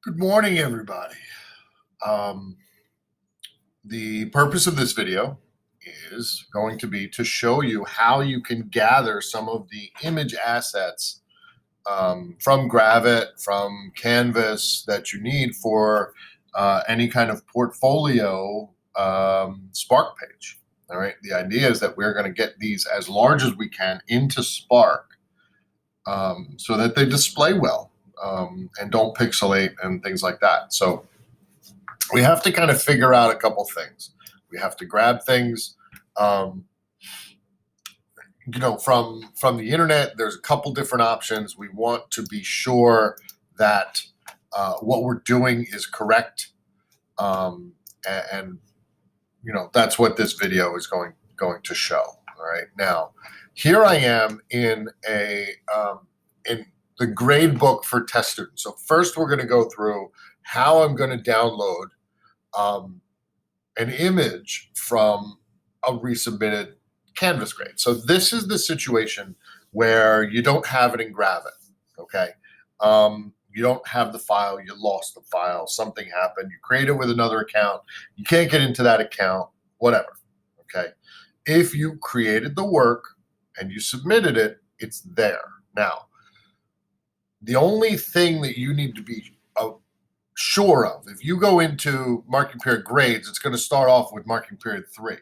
Good morning, everybody. Um, the purpose of this video is going to be to show you how you can gather some of the image assets from Gravit, from Canvas that you need for any kind of portfolio Spark page. All right. The idea is that we're going to get these as large as we can into Spark so that they display well and don't pixelate and things like that. So we have to kind of figure out a couple things. We have to grab things, um, from the internet. There's a couple different options. We want to be sure that what we're doing is correct, and that's what this video is going to show. All right, now here I am in in the grade book for test students. So first, we're going to go through how I'm going to download an image from a resubmitted Canvas grade. So this is the situation where you don't have it in Gravit, okay? You don't have the file, you lost the file, something happened, you create it with another account, you can't get into that account, whatever, okay? If you created the work and you submitted it, it's there. Now, the only thing that you need to be sure of, if you go into marking period grades, it's going to start off with marking period 3.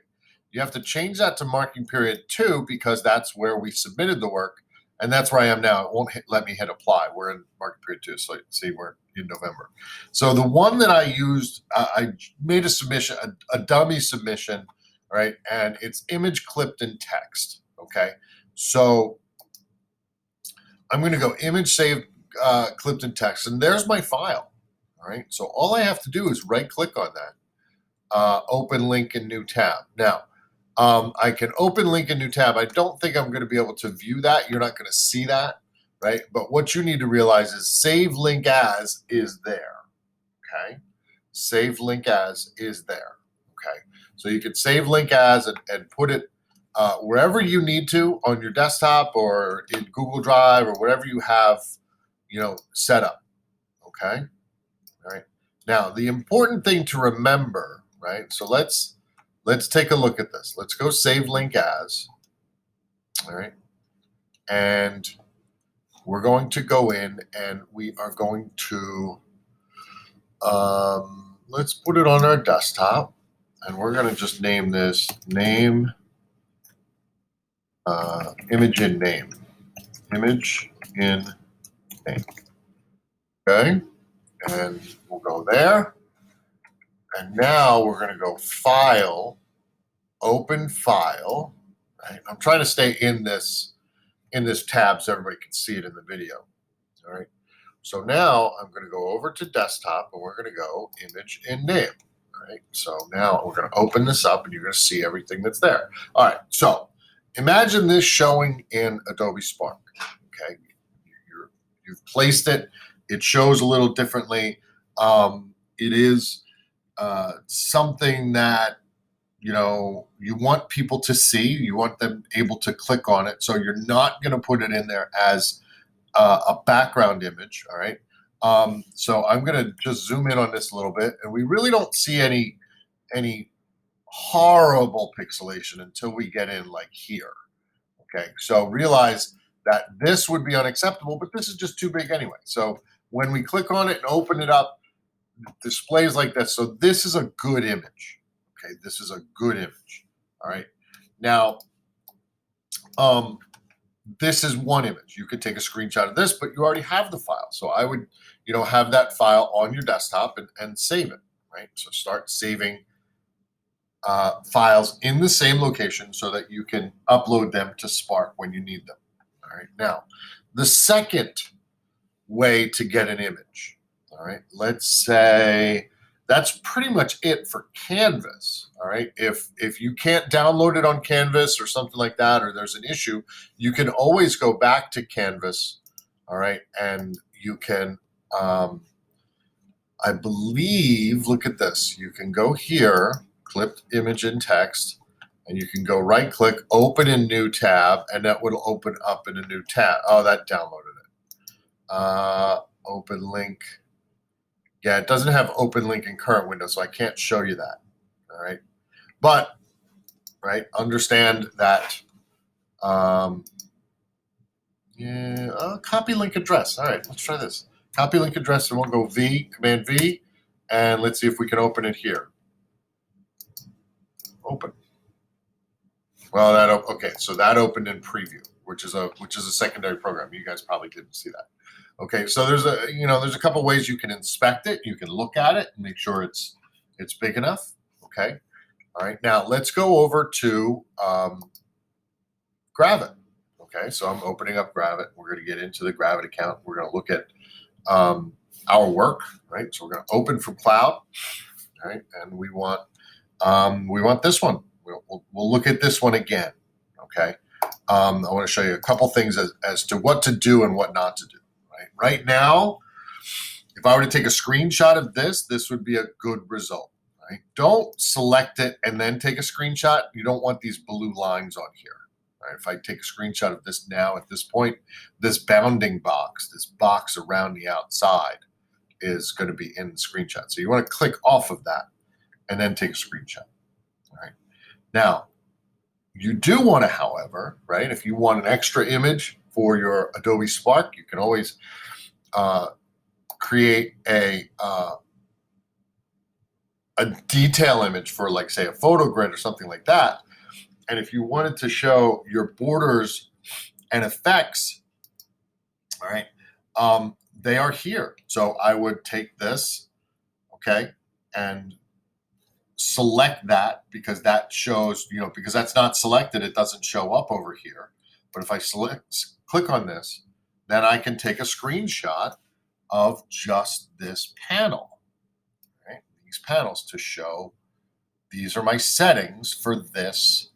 You have to change that to marking period 2 because that's where we submitted the work, and that's where I am now. It won't let me hit apply. We're in marking period 2, so see, we're in November. So the one that I used, I made a submission, a dummy submission, right? And it's image clipped in text, okay? So I'm going to go image saved clipped in text, and there's my file. All right, so all I have to do is right click on that, open link in new tab. Now, I can open link in new tab. I don't think I'm going to be able to view that. You're not going to see that, right? But what you need to realize is save link as is there, okay? Save link as is there, okay? So you can save link as and put it wherever you need to on your desktop or in Google Drive or whatever you have, set up, okay? All right. Now, the important thing to remember, right? So let's take a look at this. Let's go save link as. All right. And we're going to go in and we are going to let's put it on our desktop, and we're going to just name this name image in name. Image in name. Okay. And we'll go there. And now we're going to go File, Open File. Right? I'm trying to stay in this tab so everybody can see it in the video. All right. So now I'm going to go over to Desktop, and we're going to go Image in Name. All right. So now we're going to open this up, and you're going to see everything that's there. All right. So imagine this showing in Adobe Spark. Okay. You've placed it. It shows a little differently. It is something that you want people to see. You want them able to click on it. So you're not going to put it in there as a background image. All right. So I'm going to just zoom in on this a little bit, and we really don't see any horrible pixelation until we get in like here. Okay. So realize that this would be unacceptable, but this is just too big anyway. So when we click on it and open it up, it displays like this. So this is a good image. Okay, this is a good image. All right. Now, this is one image. You could take a screenshot of this, but you already have the file. So I would, have that file on your desktop and save it, right? So start saving files in the same location so that you can upload them to Spark when you need them. All right. Now, the second way to get an image, all right, let's say that's pretty much it for Canvas. All right. If you can't download it on Canvas or something like that, or there's an issue, you can always go back to Canvas. All right. And you can, I believe, look at this. You can go here, clipped image in text, and you can go right click, open in new tab, and that will open up in a new tab. Oh, that downloaded it. Open link Yeah, it doesn't have open link in current window, so I can't show you that. All right. But, right, understand that, yeah, copy link address. All right, let's try this. Copy link address, and we'll go Command V, and let's see if we can open it here. Open. Well, okay, so that opened in preview, which is a secondary program. You guys probably didn't see that. Okay, so there's a couple ways you can inspect it. You can look at it and make sure it's big enough. Okay, all right. Now let's go over to Gravit. Okay, so I'm opening up Gravit. We're going to get into the Gravit account. We're going to look at our work. Right, so we're going to open from Cloud. All right, and we want this one. We'll look at this one again. Okay, I want to show you a couple things as to what to do and what not to do. Right now, if I were to take a screenshot of this would be a good result. Right? Don't select it and then take a screenshot. You don't want these blue lines on here. Right? If I take a screenshot of this now at this point, this bounding box, this box around the outside is going to be in the screenshot. So you want to click off of that and then take a screenshot. All right. Now, you do want to, however, right, if you want an extra image for your Adobe Spark, you can always create a detail image for, like, say, a photo grid or something like that. And if you wanted to show your borders and effects, all right, they are here. So I would take this, okay, and select that, because that shows, because that's not selected, it doesn't show up over here. But if I click on this, then I can take a screenshot of just this panel, right? These panels to show these are my settings for this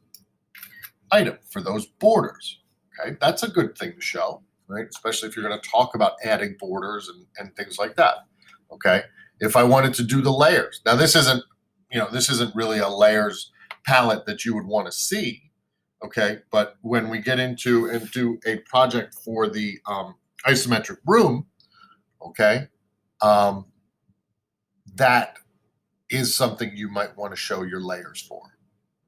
item, for those borders. Okay, that's a good thing to show, right? Especially if you're going to talk about adding borders and things like that. Okay, if I wanted to do the layers, now this isn't really a layers palette that you would want to see. Okay, but when we get into a project for the isometric room, okay, that is something you might want to show your layers for.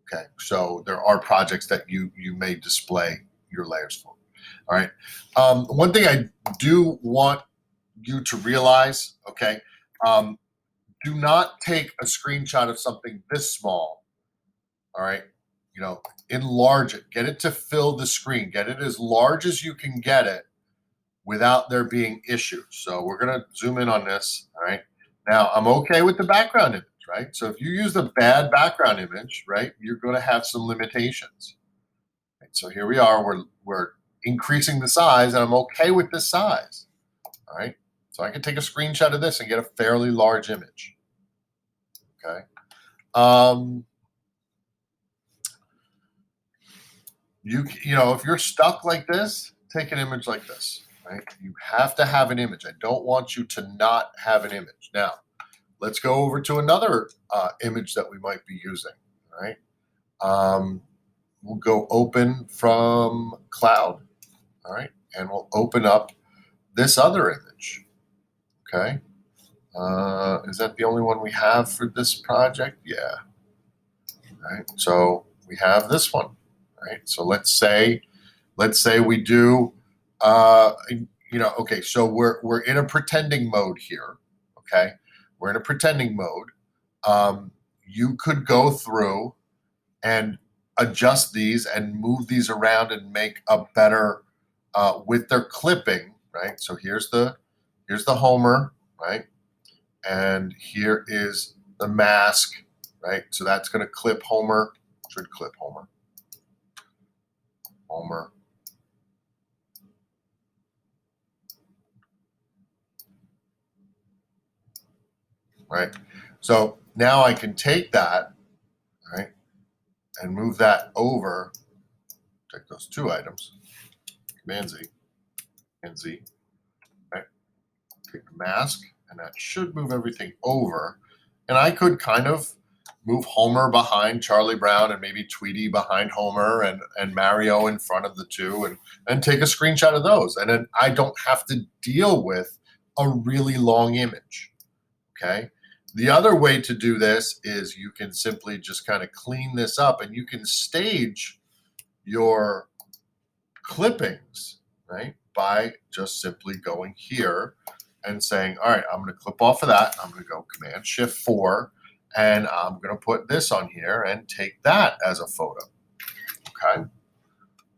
Okay, so there are projects that you may display your layers for. All right, one thing I do want you to realize, okay, do not take a screenshot of something this small. All right, enlarge it, get it to fill the screen, get it as large as you can get it without there being issues. So we're going to zoom in on this. All right, now I'm okay with the background image, right? So if you use the bad background image, right, you're going to have some limitations. Right? So here we are, we're increasing the size, and I'm okay with this size. All right, so I can take a screenshot of this and get a fairly large image. Okay. If you're stuck like this, take an image like this, right? You have to have an image. I don't want you to not have an image. Now, let's go over to another image that we might be using, all right? We'll go open from Cloud, all right? And we'll open up this other image, okay? Is that the only one we have for this project? Yeah. All right, so we have this one. Right, so let's say we do, okay, so we're in a pretending mode here. Okay, we're in a pretending mode. You could go through and adjust these and move these around and make a better with their clipping. Right, so here's the Homer, right, and here is the mask. Right, so that's going to clip Homer. Should clip Homer. Right, so now I can take that, right, and move that over. Take those two items, Command Z, and Z, right. Take the mask, and that should move everything over. And I could kind of move Homer behind Charlie Brown and maybe Tweety behind Homer and Mario in front of the two and take a screenshot of those. And then I don't have to deal with a really long image. okay? The other way to do this is you can simply just kind of clean this up, and you can stage your clippings, right? By just simply going here and saying, all right, I'm going to clip off of that. I'm going to go Command Shift 4, and I'm going to put this on here and take that as a photo. Okay.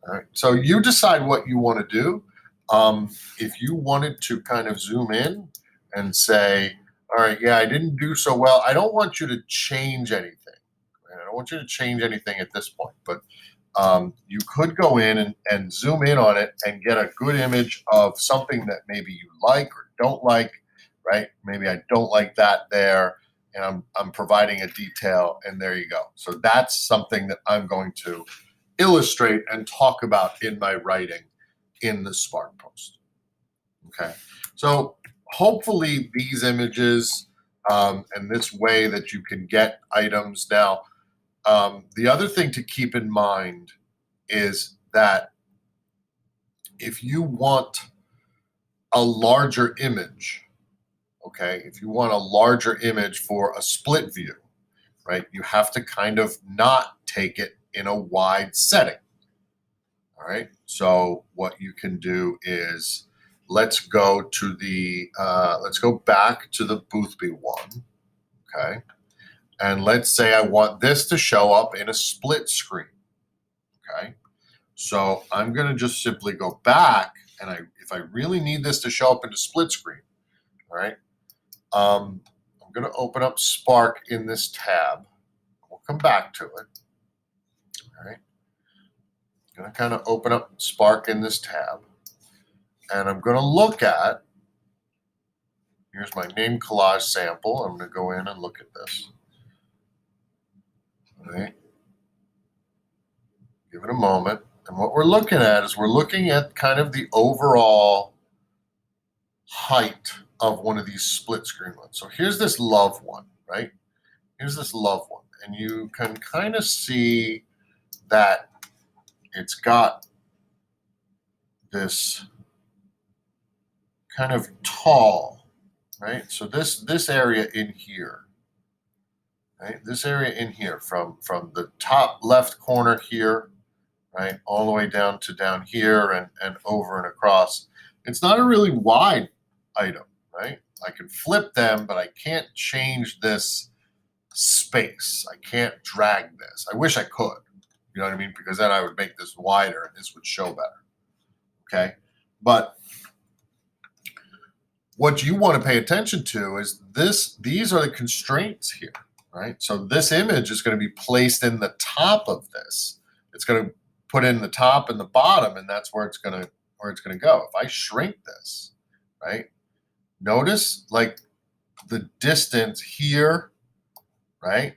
All right. So you decide what you want to do. If you wanted to kind of zoom in and say, all right, yeah, I didn't do so well. I don't want you to change anything. Right? I don't want you to change anything at this point, but you could go in and zoom in on it and get a good image of something that maybe you like or don't like, right? Maybe I don't like that there, and I'm providing a detail, and there you go. So that's something that I'm going to illustrate and talk about in my writing in the Spark post. Okay, so hopefully these images and this way that you can get items now. The other thing to keep in mind is that if you want a larger image, okay, if you want a larger image for a split view, right, you have to kind of not take it in a wide setting. All right, so what you can do is let's go back to the Boothby one, okay, and let's say I want this to show up in a split screen. Okay, so I'm going to just simply go back, and if I really need this to show up in a split screen, all right, I'm going to open up Spark in this tab. We'll come back to it. All right, I'm going to kind of open up Spark in this tab, and I'm going to look at, here's my name collage sample. I'm going to go in and look at this. All right, give it a moment. And what we're looking at is we're looking at kind of the overall height of one of these split screen ones. So here's this love one, right? Here's this love one. And you can kind of see that it's got this kind of tall, right? So this area in here, right? This area in here from the top left corner here, right, all the way down here and over and across. It's not a really wide item, right? I can flip them, but I can't change this space. I can't drag this. I wish I could, you know what I mean? Because then I would make this wider and this would show better, okay? But what you want to pay attention to is these are the constraints here, right? So this image is going to be placed in the top of this. It's going to put in the top and the bottom, and that's where it's going to go. If I shrink this, right, notice like the distance here, right,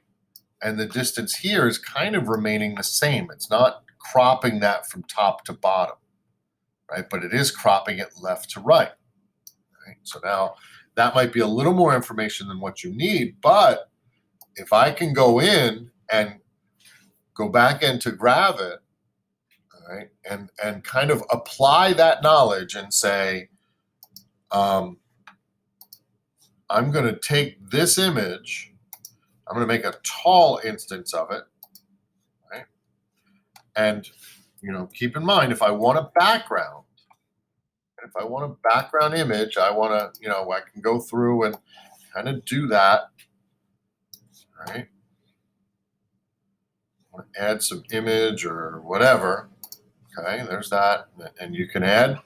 and the distance here is kind of remaining the same. It's not cropping that from top to bottom, right, but it is cropping it left to right. Right? So now that might be a little more information than what you need, but if I can go in and go back into Gravit, right, and kind of apply that knowledge and say, I'm going to take this image, I'm going to make a tall instance of it, right, and keep in mind, if I want a background, image, I want to, I can go through and kind of do that, right? I want to add some image or whatever. Okay, there's that, and you can add,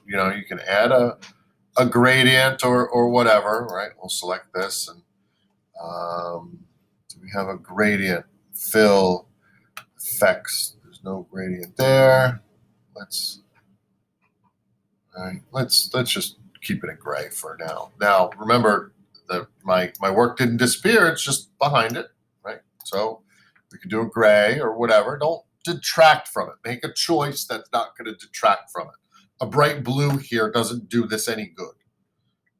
a gradient or whatever, right? We'll select this, and do we have a gradient fill effects? There's no gradient there. Let's just keep it in gray for now. Now remember that my work didn't disappear; it's just behind it, right? So we can do a gray or whatever. Don't detract from it. Make a choice that's not going to detract from it. A bright blue here doesn't do this any good,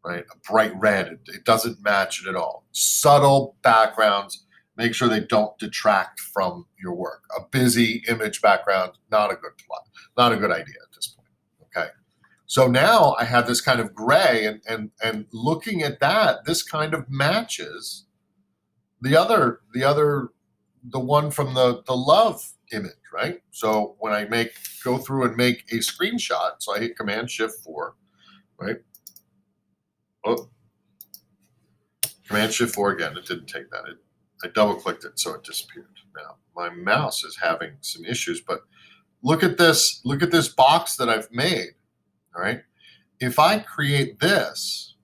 right? A bright red, it doesn't match it at all. Subtle backgrounds, make sure they don't detract from your work. A busy image background, not a good idea at this point, okay? So now I have this kind of gray, and looking at that, this kind of matches the one from the love image, right? So when I go through and make a screenshot, so I hit Command-Shift-4, right? Oh, Command-Shift-4 again. It didn't take that. I double-clicked it, so it disappeared. Now my mouse is having some issues, but look at this. Look at this box that I've made. All right. If I create this,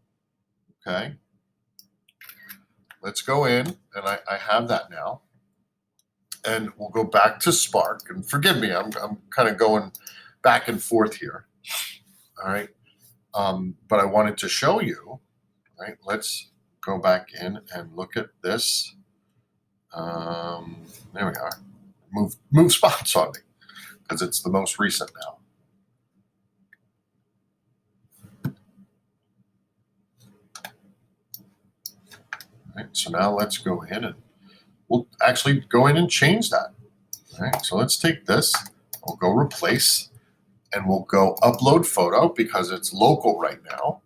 okay, let's go in, and I have that now. And we'll go back to Spark. And forgive me, I'm kind of going back and forth here. All right. But I wanted to show you, right? Let's go back in and look at this. There we are. Move spots on me because it's the most recent now. All right, so now let's go in and we'll actually go in and change that. All right, so let's take this, we'll go replace, and we'll go upload photo because it's local right now.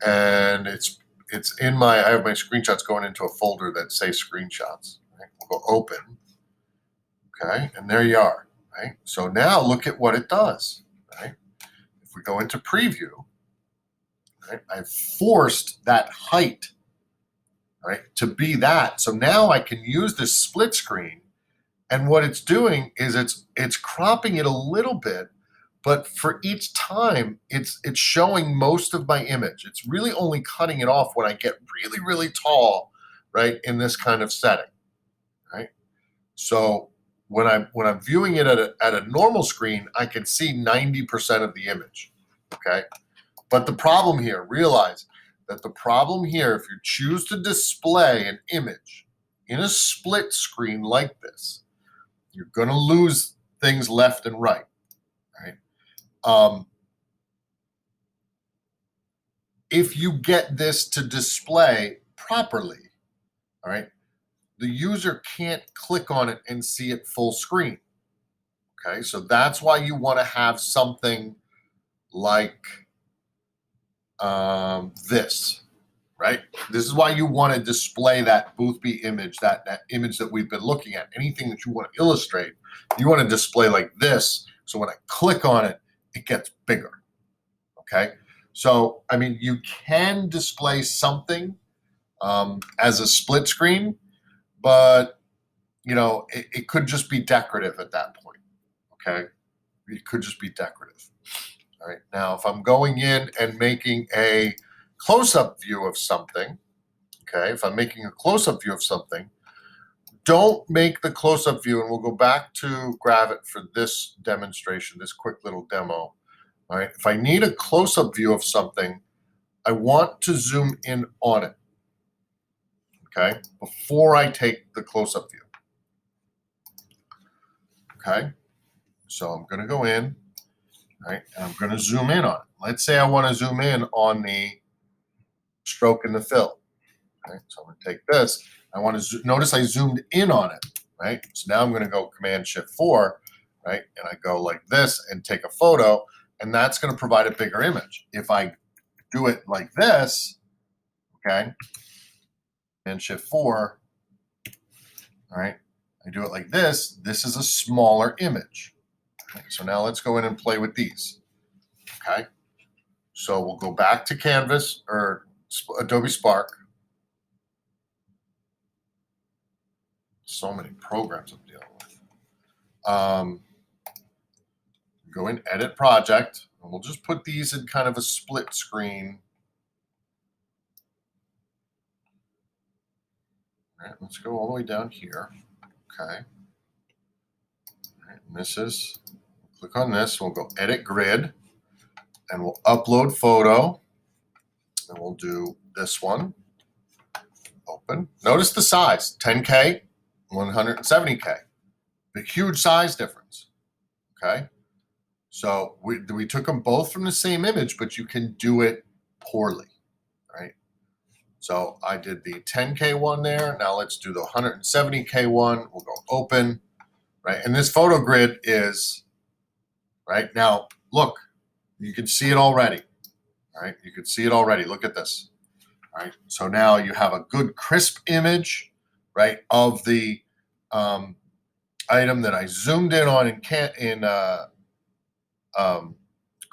And it's in I have my screenshots going into a folder that say screenshots. Right? We'll go open. Okay, and there you are. Right. So now look at what it does. Right. If we go into preview, right, I've forced that height, right, to be that. So now I can use this split screen, and what it's doing is it's cropping it a little bit, but for each time it's showing most of my image. It's really only cutting it off when I get really, really tall, right, in this kind of setting, right? So when I'm viewing it at a normal screen, I can see 90% of the image, okay? But the problem here, realize that the problem here, if you choose to display an image in a split screen like this, you're going to lose things left and right, right? If you get this to display properly, all right, the user can't click on it and see it full screen. Okay, so that's why you want to have something like this, right? This is why you want to display that Boothby image, that image that we've been looking at. Anything that you want to illustrate, you want to display like this. So when I click on it, it gets bigger. Okay, so I mean, you can display something as a split screen, but you know, it could just be decorative at that point. Okay, it could just be decorative. All right, now if I'm going in and making a close-up view of something, okay, if I'm making a close-up view of something, don't make the close-up view, and we'll go back to Gravit for this demonstration, this quick little demo. All right, if I need a close-up view of something, I want to zoom in on it, okay, before I take the close-up view. Okay, so I'm going to go in, right, and I'm going to zoom in on it. Let's say I want to zoom in on the stroke and the fill. Okay, so I'm going to take this. I want to notice I zoomed in on it, right? So now I'm going to go Command-Shift-4, right, and I go like this and take a photo, and that's going to provide a bigger image. If I do it like this, okay, Command-Shift-4, all right, I do it like this, this is a smaller image. Okay, so now let's go in and play with these, okay? So we'll go back to Canvas or Adobe Spark. So many programs I'm dealing with. Go in, edit project, and we'll just put these in kind of a split screen. All right, let's go all the way down here. Okay. All right, and this is, click on this, we'll go edit grid, and we'll upload photo, and we'll do this one. Open. Notice the size, 10K, 170K. The huge size difference, okay? So we took them both from the same image, but you can do it poorly, right? So I did the 10K one there. Now let's do the 170K one. We'll go open, right? And this photo grid is, right? Now, look, You can see it already. All right, you can see it already. Look at this. All right, so now you have a good crisp image, right, of the item that I zoomed in on in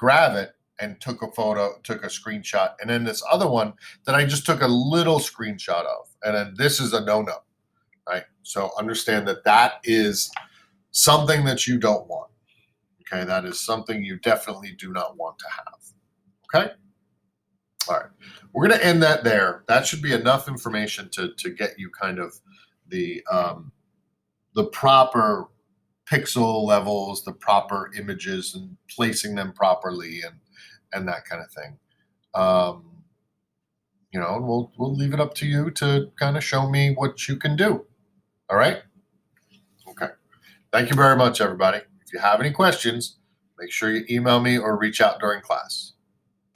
Gravit and took a photo, took a screenshot, and then this other one that I just took a little screenshot of, and then this is a no-no, right? So understand that that is something that you don't want. Okay, that is something you definitely do not want to have. Okay. All right, we're going to end that there. That should be enough information to get you kind of the proper pixel levels, the proper images, and placing them properly, and that kind of thing. You know, we'll leave it up to you to kind of show me what you can do. All right. Okay. Thank you very much, everybody. If you have any questions, make sure you email me or reach out during class.